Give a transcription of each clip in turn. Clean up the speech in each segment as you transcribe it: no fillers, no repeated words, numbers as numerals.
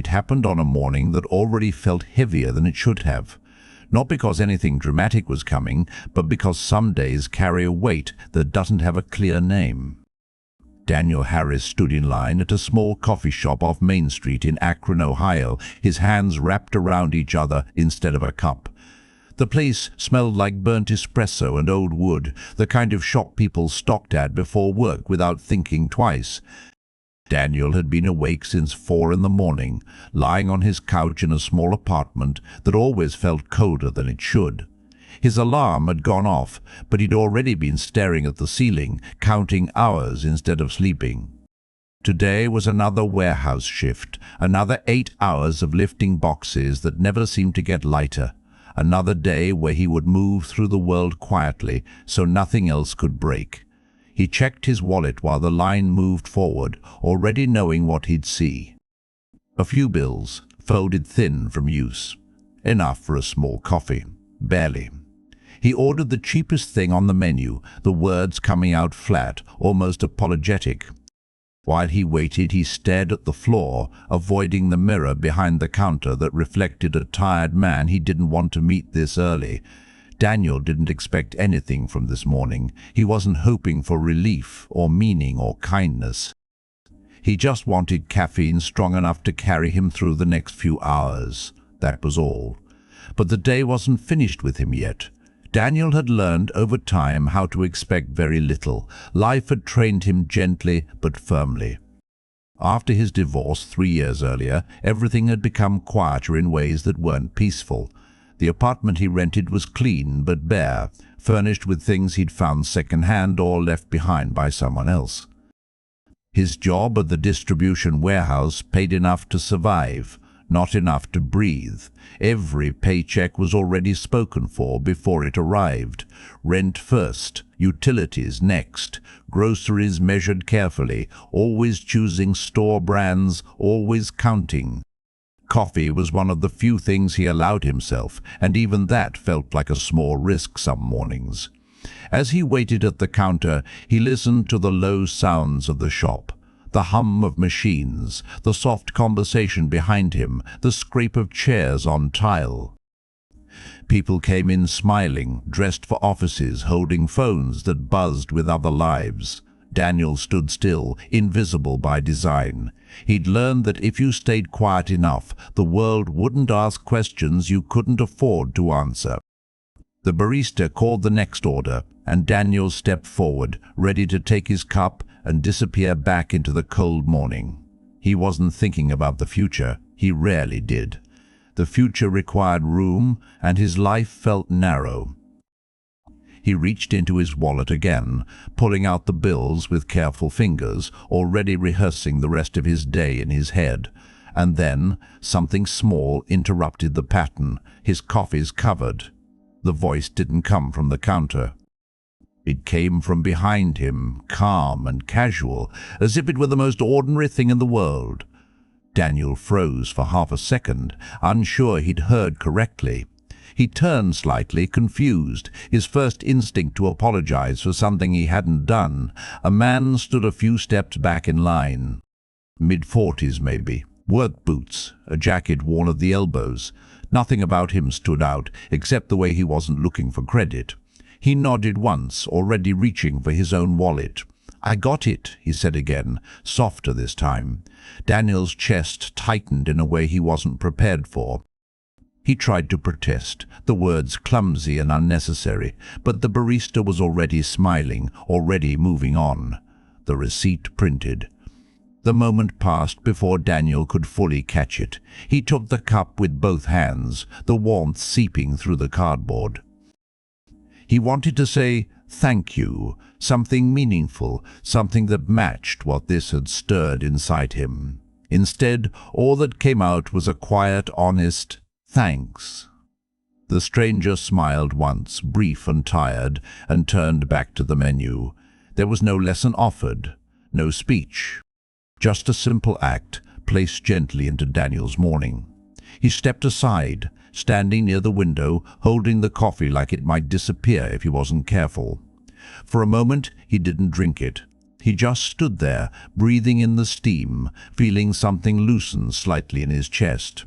happened on a morning that already felt heavier than it should have. Not because anything dramatic was coming, but because some days carry a weight that doesn't have a clear name. Daniel Harris stood in line at a small coffee shop off Main Street in Akron, Ohio, his hands wrapped around each other instead of a cup. The place smelled like burnt espresso and old wood, the kind of shop people stopped at before work without thinking twice. Daniel had been awake since 4 in the morning, lying on his couch in a small apartment that always felt colder than it should. His alarm had gone off, but he'd already been staring at the ceiling, counting hours instead of sleeping. Today was another warehouse shift, another 8 hours of lifting boxes that never seemed to get lighter, another day where he would move through the world quietly so nothing else could break. He checked his wallet while the line moved forward, already knowing what he'd see. A few bills, folded thin from use. Enough for a small coffee. Barely. He ordered the cheapest thing on the menu, the words coming out flat, almost apologetic. While he waited, he stared at the floor, avoiding the mirror behind the counter that reflected a tired man he didn't want to meet this early. Daniel didn't expect anything from this morning. He wasn't hoping for relief or meaning or kindness. He just wanted caffeine strong enough to carry him through the next few hours. That was all. But the day wasn't finished with him yet. Daniel had learned over time how to expect very little. Life had trained him gently but firmly. After his divorce 3 years earlier, everything had become quieter in ways that weren't peaceful. The apartment he rented was clean but bare, furnished with things he'd found second-hand or left behind by someone else. His job at the distribution warehouse paid enough to survive, not enough to breathe. Every paycheck was already spoken for before it arrived. Rent first, utilities next, groceries measured carefully, always choosing store brands, always counting. Coffee was one of the few things he allowed himself, and even that felt like a small risk some mornings. As he waited at the counter, he listened to the low sounds of the shop. The hum of machines, the soft conversation behind him, the scrape of chairs on tile. People came in smiling, dressed for offices, holding phones that buzzed with other lives. Daniel stood still, invisible by design. He'd learned that if you stayed quiet enough, the world wouldn't ask questions you couldn't afford to answer. The barista called the next order, and Daniel stepped forward, ready to take his cup and disappear back into the cold morning. He wasn't thinking about the future. He rarely did. The future required room, and his life felt narrow. He reached into his wallet again, pulling out the bills with careful fingers, already rehearsing the rest of his day in his head. And then something small interrupted the pattern. His coffee's covered. The voice didn't come from the counter. It came from behind him, calm and casual, as if it were the most ordinary thing in the world. Daniel froze for half a second, unsure he'd heard correctly. He turned slightly, confused, his first instinct to apologize for something he hadn't done. A man stood a few steps back in line. Mid-40s maybe, work boots, a jacket worn at the elbows. Nothing about him stood out, except the way he wasn't looking for credit. He nodded once, already reaching for his own wallet. "I got it," he said again, softer this time. Daniel's chest tightened in a way he wasn't prepared for. He tried to protest, the words clumsy and unnecessary, but the barista was already smiling, already moving on. The receipt printed. The moment passed before Daniel could fully catch it. He took the cup with both hands, the warmth seeping through the cardboard. He wanted to say, "Thank you," something meaningful, something that matched what this had stirred inside him. Instead, all that came out was a quiet, honest, "Thanks." The stranger smiled once, brief and tired, and turned back to the menu. There was no lesson offered, no speech. Just a simple act, placed gently into Daniel's morning. He stepped aside, standing near the window, holding the coffee like it might disappear if he wasn't careful. For a moment, he didn't drink it. He just stood there, breathing in the steam, feeling something loosen slightly in his chest.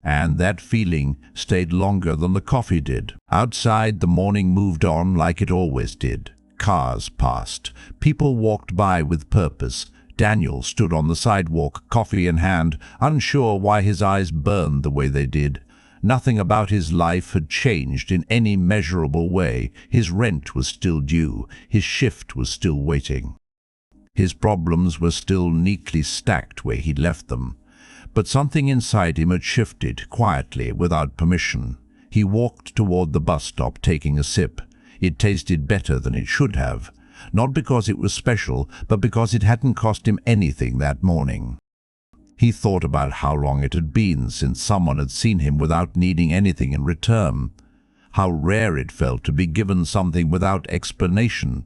And that feeling stayed longer than the coffee did. Outside, the morning moved on like it always did. Cars passed. People walked by with purpose. Daniel stood on the sidewalk, coffee in hand, unsure why his eyes burned the way they did. Nothing about his life had changed in any measurable way. His rent was still due. His shift was still waiting. His problems were still neatly stacked where he'd left them. But something inside him had shifted, quietly, without permission. He walked toward the bus stop, taking a sip. It tasted better than it should have. Not because it was special, but because it hadn't cost him anything that morning. He thought about how long it had been since someone had seen him without needing anything in return. How rare it felt to be given something without explanation.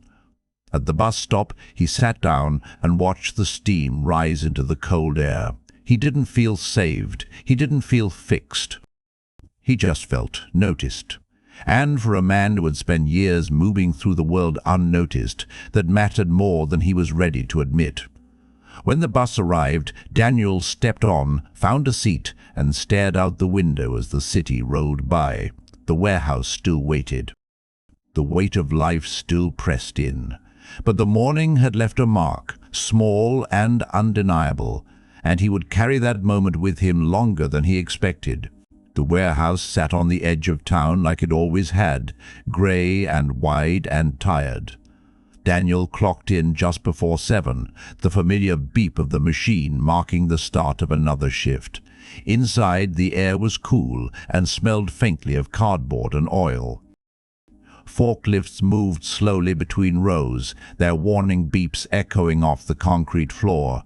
At the bus stop, he sat down and watched the steam rise into the cold air. He didn't feel saved. He didn't feel fixed. He just felt noticed. And for a man who had spent years moving through the world unnoticed, that mattered more than he was ready to admit. When the bus arrived, Daniel stepped on, found a seat, and stared out the window as the city rolled by. The warehouse still waited. The weight of life still pressed in. But the morning had left a mark, small and undeniable, and he would carry that moment with him longer than he expected. The warehouse sat on the edge of town like it always had, grey and wide and tired. Daniel clocked in just before 7, the familiar beep of the machine marking the start of another shift. Inside, the air was cool and smelled faintly of cardboard and oil. Forklifts moved slowly between rows, their warning beeps echoing off the concrete floor.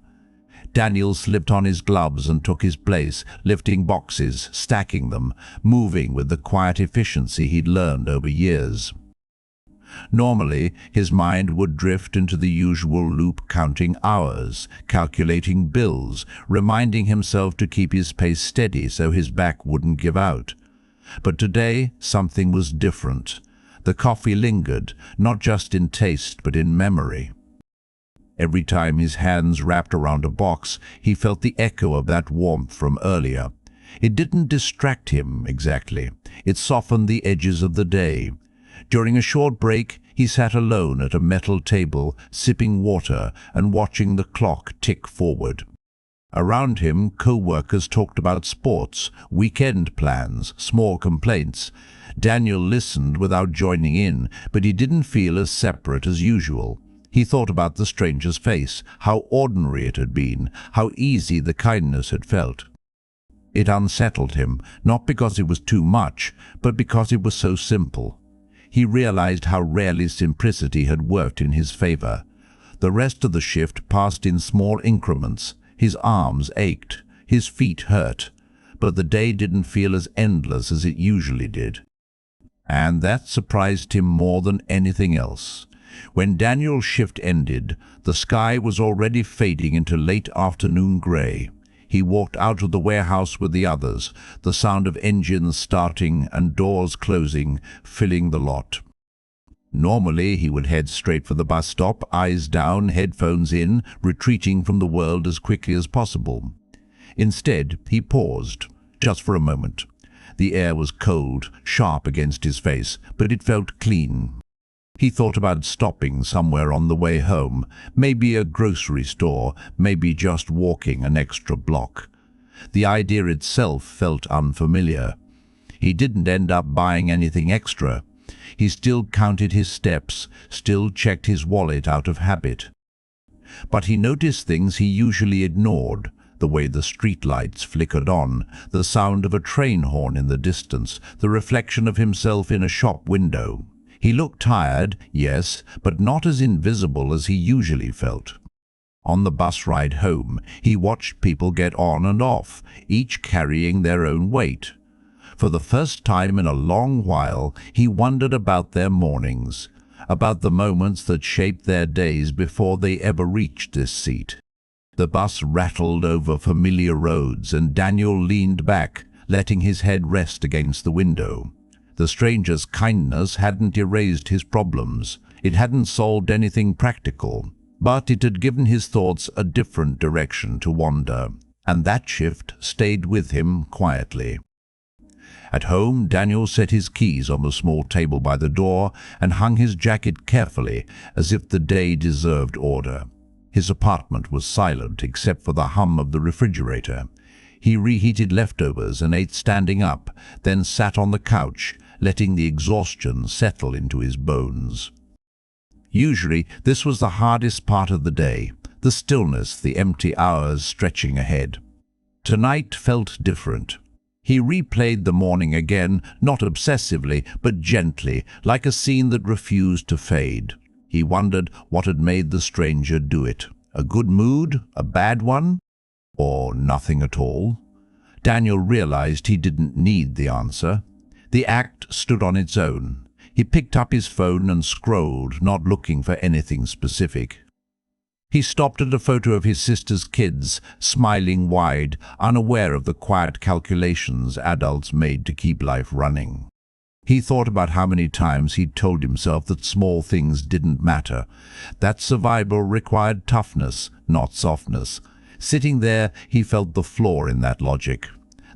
Daniel slipped on his gloves and took his place, lifting boxes, stacking them, moving with the quiet efficiency he'd learned over years. Normally, his mind would drift into the usual loop, counting hours, calculating bills, reminding himself to keep his pace steady so his back wouldn't give out. But today, something was different. The coffee lingered, not just in taste but in memory. Every time his hands wrapped around a box, he felt the echo of that warmth from earlier. It didn't distract him, exactly. It softened the edges of the day. During a short break, he sat alone at a metal table, sipping water and watching the clock tick forward. Around him, co-workers talked about sports, weekend plans, small complaints. Daniel listened without joining in, but he didn't feel as separate as usual. He thought about the stranger's face, how ordinary it had been, how easy the kindness had felt. It unsettled him, not because it was too much, but because it was so simple. He realized how rarely simplicity had worked in his favor. The rest of the shift passed in small increments. His arms ached, his feet hurt, but the day didn't feel as endless as it usually did. And that surprised him more than anything else. When Daniel's shift ended, the sky was already fading into late afternoon grey. He walked out of the warehouse with the others, the sound of engines starting and doors closing, filling the lot. Normally, he would head straight for the bus stop, eyes down, headphones in, retreating from the world as quickly as possible. Instead, he paused, just for a moment. The air was cold, sharp against his face, but it felt clean. He thought about stopping somewhere on the way home, maybe a grocery store, maybe just walking an extra block. The idea itself felt unfamiliar. He didn't end up buying anything extra. He still counted his steps, still checked his wallet out of habit. But he noticed things he usually ignored, the way the streetlights flickered on, the sound of a train horn in the distance, the reflection of himself in a shop window. He looked tired, yes, but not as invisible as he usually felt. On the bus ride home, he watched people get on and off, each carrying their own weight. For the first time in a long while, he wondered about their mornings, about the moments that shaped their days before they ever reached this seat. The bus rattled over familiar roads, and Daniel leaned back, letting his head rest against the window. The stranger's kindness hadn't erased his problems. It hadn't solved anything practical, But it had given his thoughts a different direction to wander, and that shift stayed with him quietly. At home, Daniel set his keys on the small table by the door and hung his jacket carefully, as if the day deserved order. His apartment was silent except for the hum of the refrigerator. He reheated leftovers and ate standing up, then sat on the couch, letting the exhaustion settle into his bones. Usually, this was the hardest part of the day, the stillness, the empty hours stretching ahead. Tonight felt different. He replayed the morning again, not obsessively, but gently, like a scene that refused to fade. He wondered what had made the stranger do it. A good mood? A bad one? Or nothing at all? Daniel realized he didn't need the answer. The act stood on its own. He picked up his phone and scrolled, not looking for anything specific. He stopped at a photo of his sister's kids, smiling wide, unaware of the quiet calculations adults made to keep life running. He thought about how many times he'd told himself that small things didn't matter, that survival required toughness, not softness. Sitting there, he felt the flaw in that logic.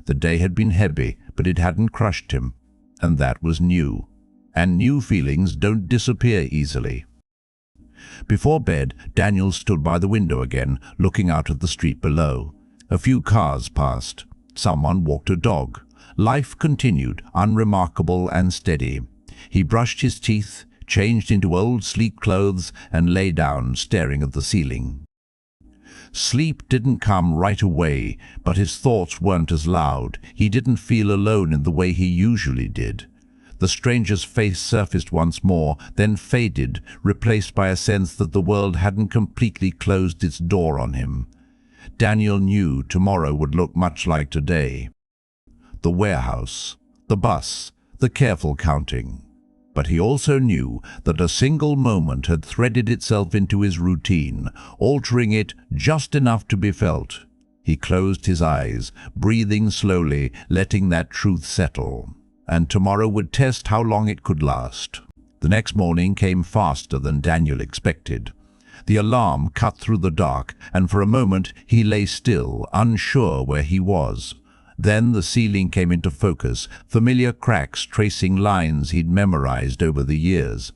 The day had been heavy, but it hadn't crushed him, and that was new. And new feelings don't disappear easily. Before bed, Daniel stood by the window again, looking out at the street below. A few cars passed. Someone walked a dog. Life continued, unremarkable and steady. He brushed his teeth, changed into old sleek clothes, and lay down, staring at the ceiling. Sleep didn't come right away, but his thoughts weren't as loud. He didn't feel alone in the way he usually did. The stranger's face surfaced once more, then faded, replaced by a sense that the world hadn't completely closed its door on him. Daniel knew tomorrow would look much like today. The warehouse, the bus, the careful counting. But he also knew that a single moment had threaded itself into his routine, altering it just enough to be felt. He closed his eyes, breathing slowly, letting that truth settle. And tomorrow would test how long it could last. The next morning came faster than Daniel expected. The alarm cut through the dark, and for a moment he lay still, unsure where he was. Then the ceiling came into focus, familiar cracks tracing lines he'd memorized over the years.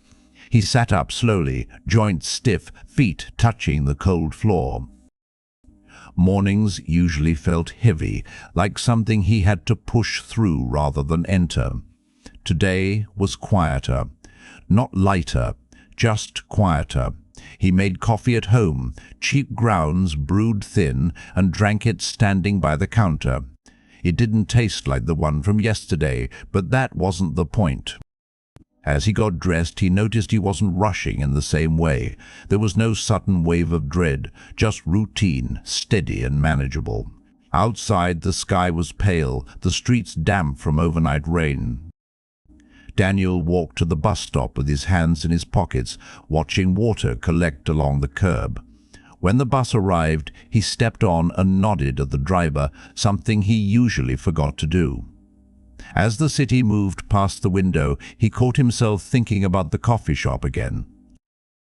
He sat up slowly, joints stiff, feet touching the cold floor. Mornings usually felt heavy, like something he had to push through rather than enter. Today was quieter. Not lighter, just quieter. He made coffee at home, cheap grounds brewed thin, and drank it standing by the counter. It didn't taste like the one from yesterday, but that wasn't the point. As he got dressed, he noticed he wasn't rushing in the same way. There was no sudden wave of dread, just routine, steady and manageable. Outside, the sky was pale, the streets damp from overnight rain. Daniel walked to the bus stop with his hands in his pockets, watching water collect along the curb. When the bus arrived, he stepped on and nodded at the driver, something he usually forgot to do. As the city moved past the window, he caught himself thinking about the coffee shop again.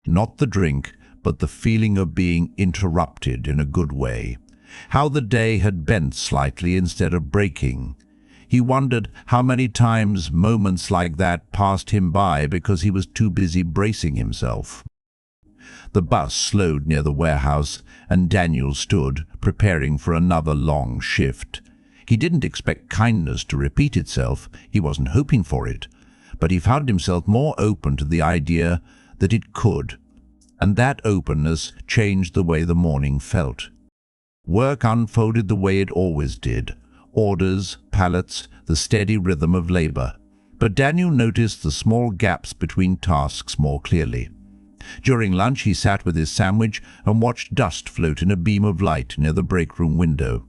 Not the drink, but the feeling of being interrupted in a good way. How the day had bent slightly instead of breaking. He wondered how many times moments like that passed him by because he was too busy bracing himself. The bus slowed near the warehouse, and Daniel stood, preparing for another long shift. He didn't expect kindness to repeat itself, he wasn't hoping for it, but he found himself more open to the idea that it could, and that openness changed the way the morning felt. Work unfolded the way it always did, orders, pallets, the steady rhythm of labor. But Daniel noticed the small gaps between tasks more clearly. During lunch, he sat with his sandwich and watched dust float in a beam of light near the break room window.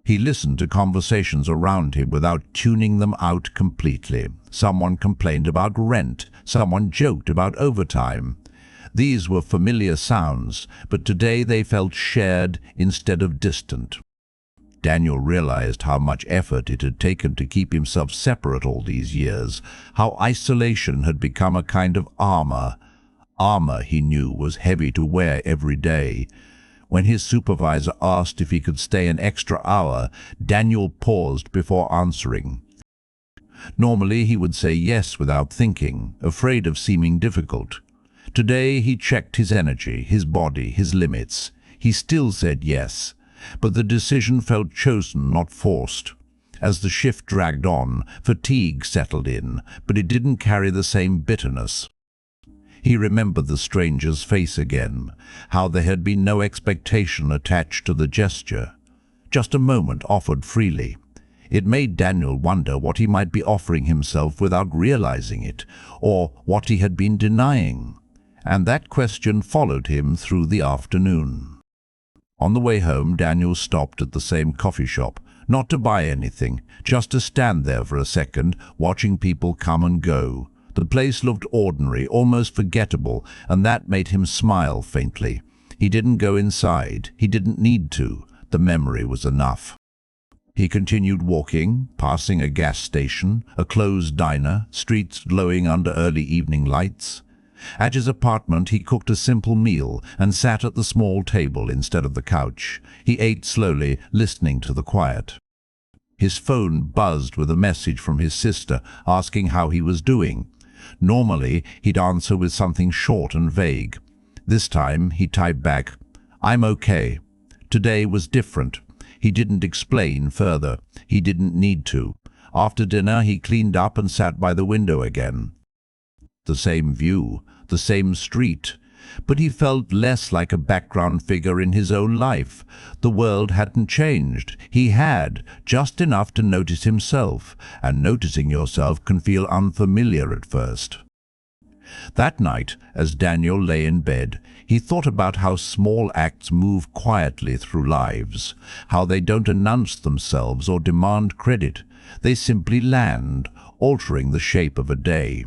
He listened to conversations around him without tuning them out completely. Someone complained about rent. Someone joked about overtime. These were familiar sounds, but today they felt shared instead of distant. Daniel realized how much effort it had taken to keep himself separate all these years, how isolation had become a kind of armor armor he knew was heavy to wear every day. When his supervisor asked if he could stay an extra hour, Daniel paused before answering. Normally he would say yes without thinking, afraid of seeming difficult. Today he checked his energy, his body, his limits. He still said yes, but the decision felt chosen, not forced. As the shift dragged on, fatigue settled in, but it didn't carry the same bitterness. He remembered the stranger's face again, how there had been no expectation attached to the gesture. Just a moment offered freely. It made Daniel wonder what he might be offering himself without realizing it, or what he had been denying. And that question followed him through the afternoon. On the way home, Daniel stopped at the same coffee shop, not to buy anything, just to stand there for a second, watching people come and go. The place looked ordinary, almost forgettable, and that made him smile faintly. He didn't go inside. He didn't need to. The memory was enough. He continued walking, passing a gas station, a closed diner, streets glowing under early evening lights. At his apartment he cooked a simple meal and sat at the small table instead of the couch. He ate slowly, listening to the quiet. His phone buzzed with a message from his sister asking how he was doing. Normally he'd answer with something short and vague. This time he typed back, "I'm okay." Today was different. He didn't explain further. He didn't need to. After dinner he cleaned up and sat by the window again. The same view, the same street, but he felt less like a background figure in his own life. The world hadn't changed. He had, just enough to notice himself, and noticing yourself can feel unfamiliar at first. That night, as Daniel lay in bed, he thought about how small acts move quietly through lives, how they don't announce themselves or demand credit. They simply land, altering the shape of a day.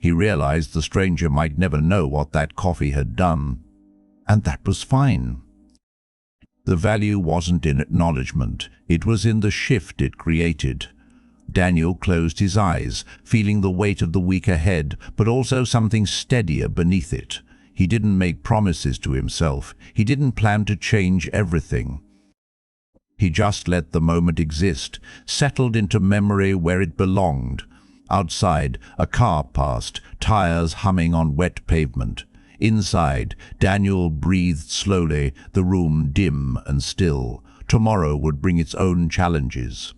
He realized the stranger might never know what that coffee had done, and that was fine. The value wasn't in acknowledgement, it was in the shift it created. Daniel closed his eyes, feeling the weight of the week ahead, but also something steadier beneath it. He didn't make promises to himself. He didn't plan to change everything. He just let the moment exist, settled into memory where it belonged. Outside, a car passed, tires humming on wet pavement. Inside, Daniel breathed slowly, the room dim and still. Tomorrow would bring its own challenges.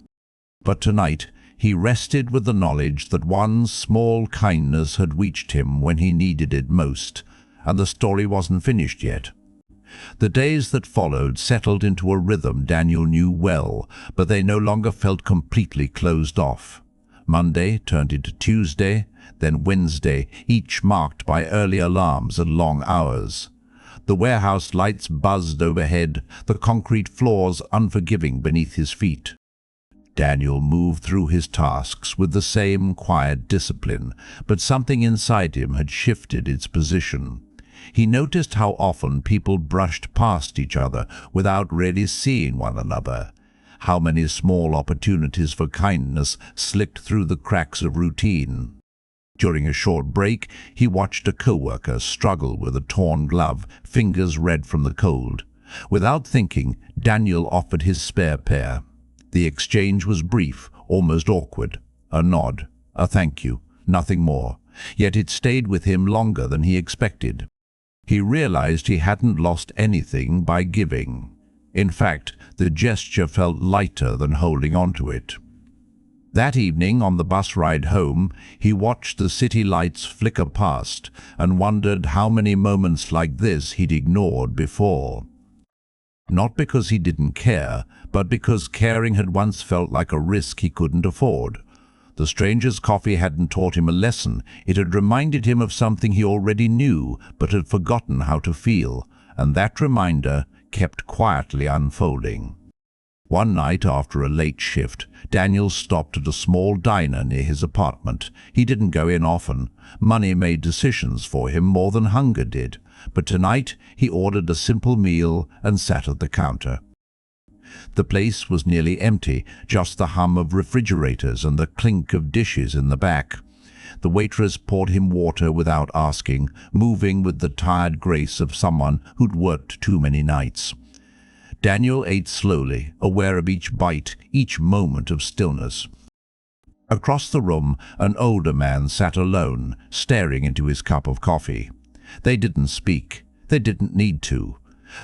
But tonight, he rested with the knowledge that one small kindness had reached him when he needed it most, and the story wasn't finished yet. The days that followed settled into a rhythm Daniel knew well, but they no longer felt completely closed off. Monday turned into Tuesday, then Wednesday, each marked by early alarms and long hours. The warehouse lights buzzed overhead, the concrete floors unforgiving beneath his feet. Daniel moved through his tasks with the same quiet discipline, but something inside him had shifted its position. He noticed how often people brushed past each other without really seeing one another. How many small opportunities for kindness slipped through the cracks of routine. During a short break, he watched a coworker struggle with a torn glove, fingers red from the cold. Without thinking, Daniel offered his spare pair. The exchange was brief, almost awkward. A nod, a thank you, nothing more. Yet it stayed with him longer than he expected. He realized he hadn't lost anything by giving. In fact, the gesture felt lighter than holding on to it. That evening, on the bus ride home, he watched the city lights flicker past and wondered how many moments like this he'd ignored before. Not because he didn't care, but because caring had once felt like a risk he couldn't afford. The stranger's coffee hadn't taught him a lesson. It had reminded him of something he already knew, but had forgotten how to feel, and that reminder kept quietly unfolding. One night after a late shift, Daniel stopped at a small diner near his apartment. He didn't go in often. Money made decisions for him more than hunger did. But tonight he ordered a simple meal and sat at the counter. The place was nearly empty, just the hum of refrigerators and the clink of dishes in the back. The waitress poured him water without asking, moving with the tired grace of someone who'd worked too many nights. Daniel ate slowly, aware of each bite, each moment of stillness. Across the room, an older man sat alone, staring into his cup of coffee. They didn't speak. They didn't need to.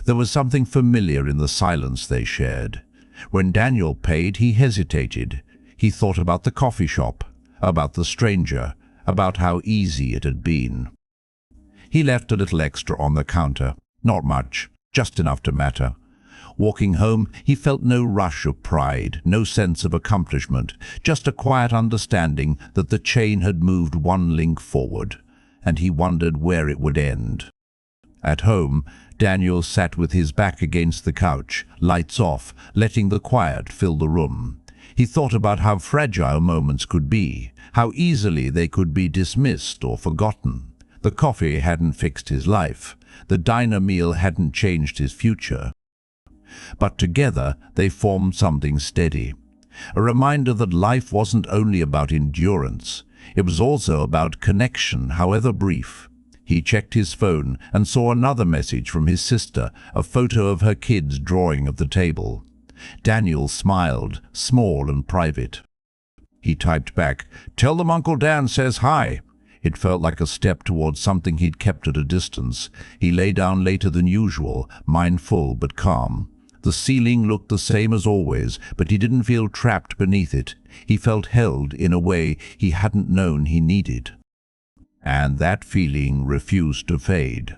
There was something familiar in the silence they shared. When Daniel paid, he hesitated. He thought about the coffee shop, about the stranger, about how easy it had been. He left a little extra on the counter. Not much, just enough to matter. Walking home, he felt no rush of pride, no sense of accomplishment, just a quiet understanding that the chain had moved one link forward, and he wondered where it would end. At home, Daniel sat with his back against the couch, lights off, letting the quiet fill the room. He thought about how fragile moments could be, how easily they could be dismissed or forgotten. The coffee hadn't fixed his life. The diner meal hadn't changed his future. But together they formed something steady. A reminder that life wasn't only about endurance. It was also about connection, however brief. He checked his phone and saw another message from his sister, a photo of her kids drawing of the table. Daniel smiled, small and private. He typed back, "Tell them Uncle Dan says hi." It felt like a step towards something he'd kept at a distance. He lay down later than usual, mind full but calm. The ceiling looked the same as always, but he didn't feel trapped beneath it. He felt held in a way he hadn't known he needed. And that feeling refused to fade.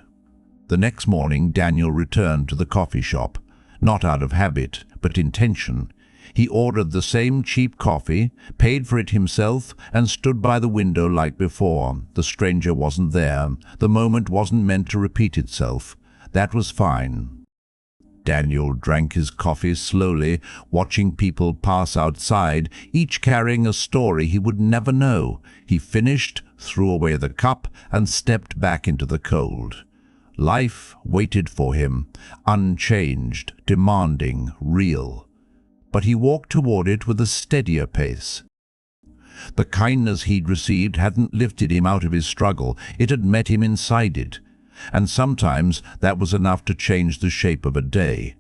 The next morning, Daniel returned to the coffee shop, not out of habit, but intention. He ordered the same cheap coffee, paid for it himself, and stood by the window like before. The stranger wasn't there. The moment wasn't meant to repeat itself. That was fine. Daniel drank his coffee slowly, watching people pass outside, each carrying a story he would never know. He finished, threw away the cup, and stepped back into the cold. Life waited for him, unchanged, demanding, real. But he walked toward it with a steadier pace. The kindness he'd received hadn't lifted him out of his struggle. It had met him inside it. And sometimes that was enough to change the shape of a day.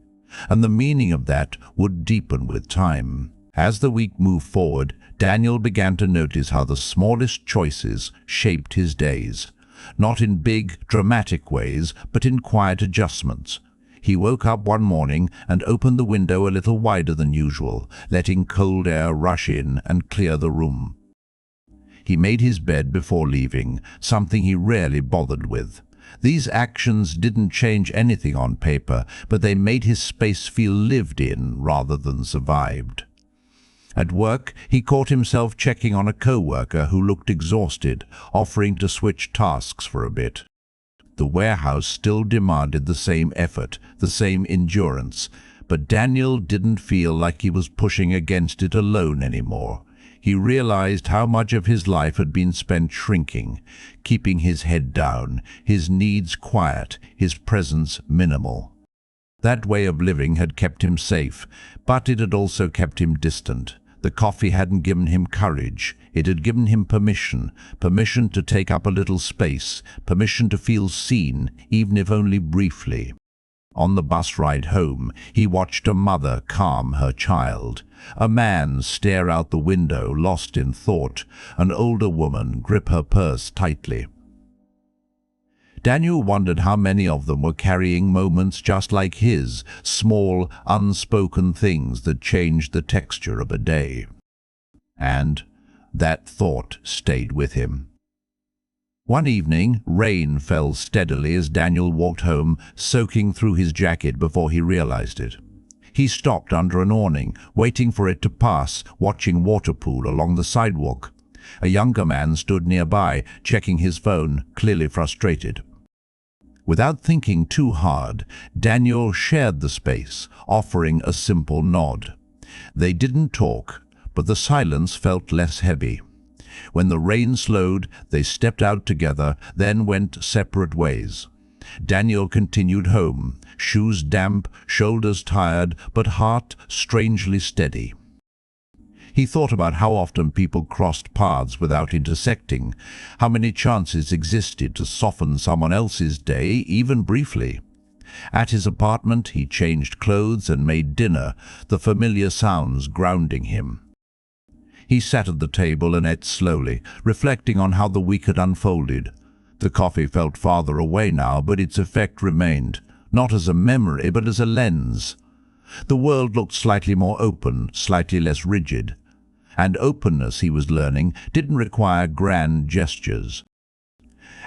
And the meaning of that would deepen with time. As the week moved forward, Daniel began to notice how the smallest choices shaped his days. Not in big, dramatic ways, but in quiet adjustments. He woke up one morning and opened the window a little wider than usual, letting cold air rush in and clear the room. He made his bed before leaving, something he rarely bothered with. These actions didn't change anything on paper, but they made his space feel lived in rather than survived. At work, he caught himself checking on a co-worker who looked exhausted, offering to switch tasks for a bit. The warehouse still demanded the same effort, the same endurance, but Daniel didn't feel like he was pushing against it alone anymore. He realized how much of his life had been spent shrinking, keeping his head down, his needs quiet, his presence minimal. That way of living had kept him safe, but it had also kept him distant. The coffee hadn't given him courage. It had given him permission to take up a little space, permission to feel seen, even if only briefly. On the bus ride home, he watched a mother calm her child, a man stare out the window, lost in thought, an older woman grip her purse tightly. Daniel wondered how many of them were carrying moments just like his, small, unspoken things that changed the texture of a day. And that thought stayed with him. One evening, rain fell steadily as Daniel walked home, soaking through his jacket before he realized it. He stopped under an awning, waiting for it to pass, watching water pool along the sidewalk. A younger man stood nearby, checking his phone, clearly frustrated. Without thinking too hard, Daniel shared the space, offering a simple nod. They didn't talk, but the silence felt less heavy. When the rain slowed, they stepped out together, then went separate ways. Daniel continued home, shoes damp, shoulders tired, but heart strangely steady. He thought about how often people crossed paths without intersecting, how many chances existed to soften someone else's day, even briefly. At his apartment, he changed clothes and made dinner, the familiar sounds grounding him. He sat at the table and ate slowly, reflecting on how the week had unfolded. The coffee felt farther away now, but its effect remained, not as a memory, but as a lens. The world looked slightly more open, slightly less rigid. And openness, he was learning, didn't require grand gestures.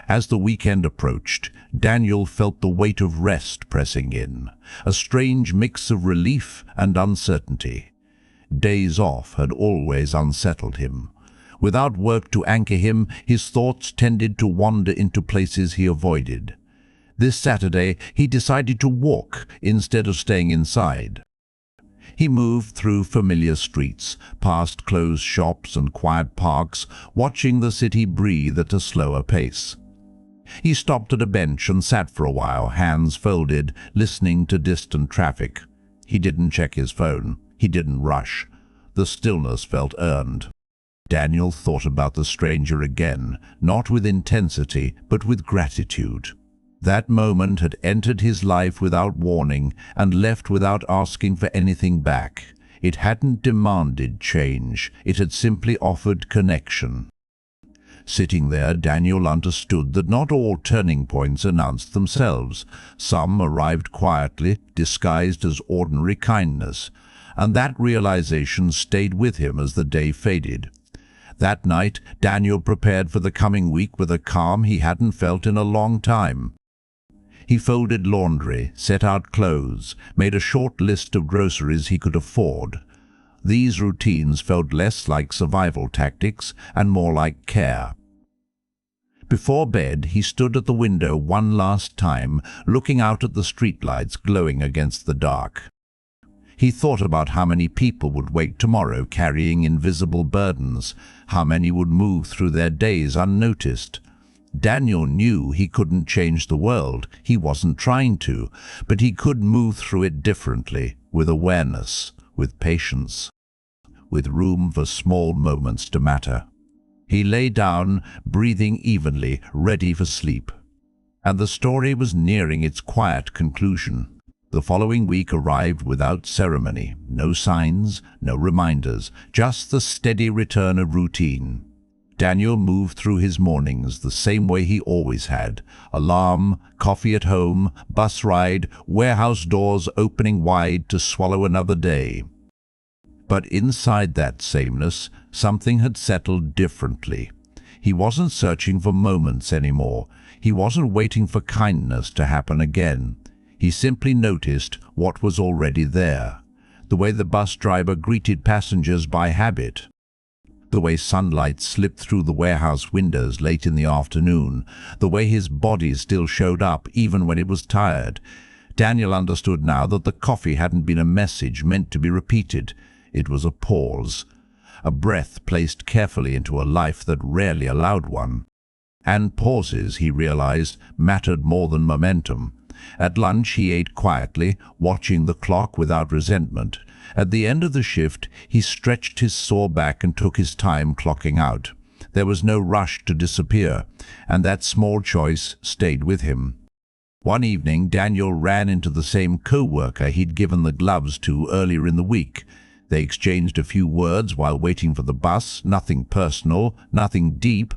As the weekend approached, Daniel felt the weight of rest pressing in, a strange mix of relief and uncertainty. Days off had always unsettled him. Without work to anchor him, his thoughts tended to wander into places he avoided. This Saturday, he decided to walk instead of staying inside. He moved through familiar streets, past closed shops and quiet parks, watching the city breathe at a slower pace. He stopped at a bench and sat for a while, hands folded, listening to distant traffic. He didn't check his phone. He didn't rush. The stillness felt earned. Daniel thought about the stranger again, not with intensity, but with gratitude. That moment had entered his life without warning and left without asking for anything back. It hadn't demanded change. It had simply offered connection. Sitting there, Daniel understood that not all turning points announced themselves. Some arrived quietly, disguised as ordinary kindness, and that realization stayed with him as the day faded. That night, Daniel prepared for the coming week with a calm he hadn't felt in a long time. He folded laundry, set out clothes, made a short list of groceries he could afford. These routines felt less like survival tactics and more like care. Before bed, he stood at the window one last time, looking out at the streetlights glowing against the dark. He thought about how many people would wake tomorrow carrying invisible burdens, how many would move through their days unnoticed. Daniel knew he couldn't change the world. He wasn't trying to, but he could move through it differently, with awareness, with patience, with room for small moments to matter. He lay down, breathing evenly, ready for sleep. And the story was nearing its quiet conclusion. The following week arrived without ceremony, no signs, no reminders, just the steady return of routine. Daniel moved through his mornings the same way he always had. Alarm, coffee at home, bus ride, warehouse doors opening wide to swallow another day. But inside that sameness, something had settled differently. He wasn't searching for moments anymore. He wasn't waiting for kindness to happen again. He simply noticed what was already there. The way the bus driver greeted passengers by habit. The way sunlight slipped through the warehouse windows late in the afternoon. The way his body still showed up even when it was tired. Daniel understood now that the coffee hadn't been a message meant to be repeated. It was a pause. A breath placed carefully into a life that rarely allowed one. And pauses, he realized, mattered more than momentum. At lunch he ate quietly, watching the clock without resentment. At the end of the shift, he stretched his sore back and took his time clocking out. There was no rush to disappear, and that small choice stayed with him. One evening, Daniel ran into the same co-worker he'd given the gloves to earlier in the week. They exchanged a few words while waiting for the bus, nothing personal, nothing deep,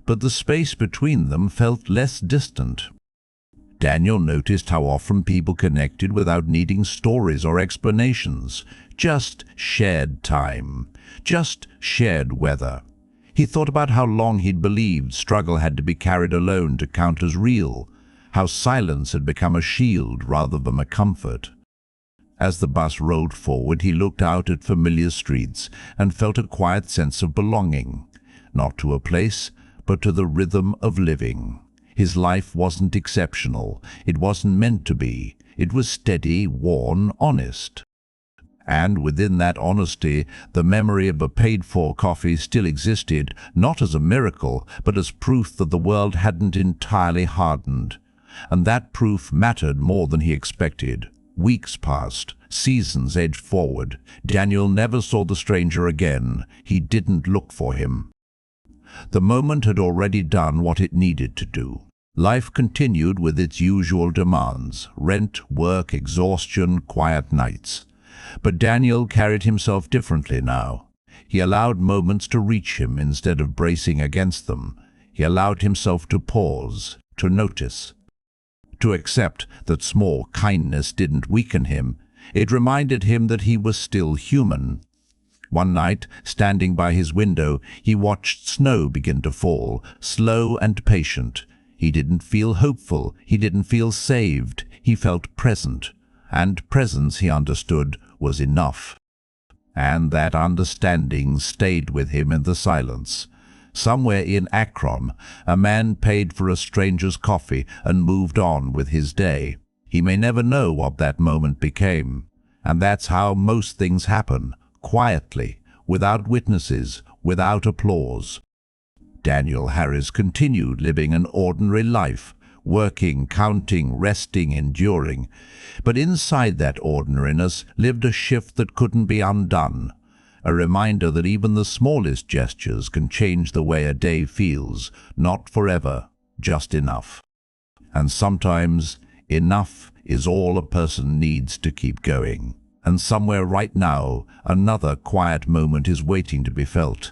but the space between them felt less distant. Daniel noticed how often people connected without needing stories or explanations. Just shared time. Just shared weather. He thought about how long he'd believed struggle had to be carried alone to count as real. How silence had become a shield rather than a comfort. As the bus rolled forward, he looked out at familiar streets and felt a quiet sense of belonging. Not to a place, but to the rhythm of living. His life wasn't exceptional. It wasn't meant to be. It was steady, worn, honest. And within that honesty, the memory of a paid-for coffee still existed, not as a miracle, but as proof that the world hadn't entirely hardened. And that proof mattered more than he expected. Weeks passed, Seasons edged forward. Daniel never saw the stranger again. He didn't look for him. The moment had already done what it needed to do. Life continued with its usual demands: rent, work, exhaustion, quiet nights. But Daniel carried himself differently now. He allowed moments to reach him instead of bracing against them. He allowed himself to pause, to notice, to accept that small kindness didn't weaken him. It reminded him that he was still human. One night, standing by his window, he watched snow begin to fall, slow and patient. He didn't feel hopeful. He didn't feel saved. He felt present. And presence, he understood, was enough. And that understanding stayed with him in the silence. Somewhere in Akron, a man paid for a stranger's coffee and moved on with his day. He may never know what that moment became. And that's how most things happen, quietly, without witnesses, without applause. Daniel Harris continued living an ordinary life, working, counting, resting, enduring. But inside that ordinariness lived a shift that couldn't be undone, a reminder that even the smallest gestures can change the way a day feels, not forever, just enough. And sometimes, enough is all a person needs to keep going. And somewhere right now, another quiet moment is waiting to be felt.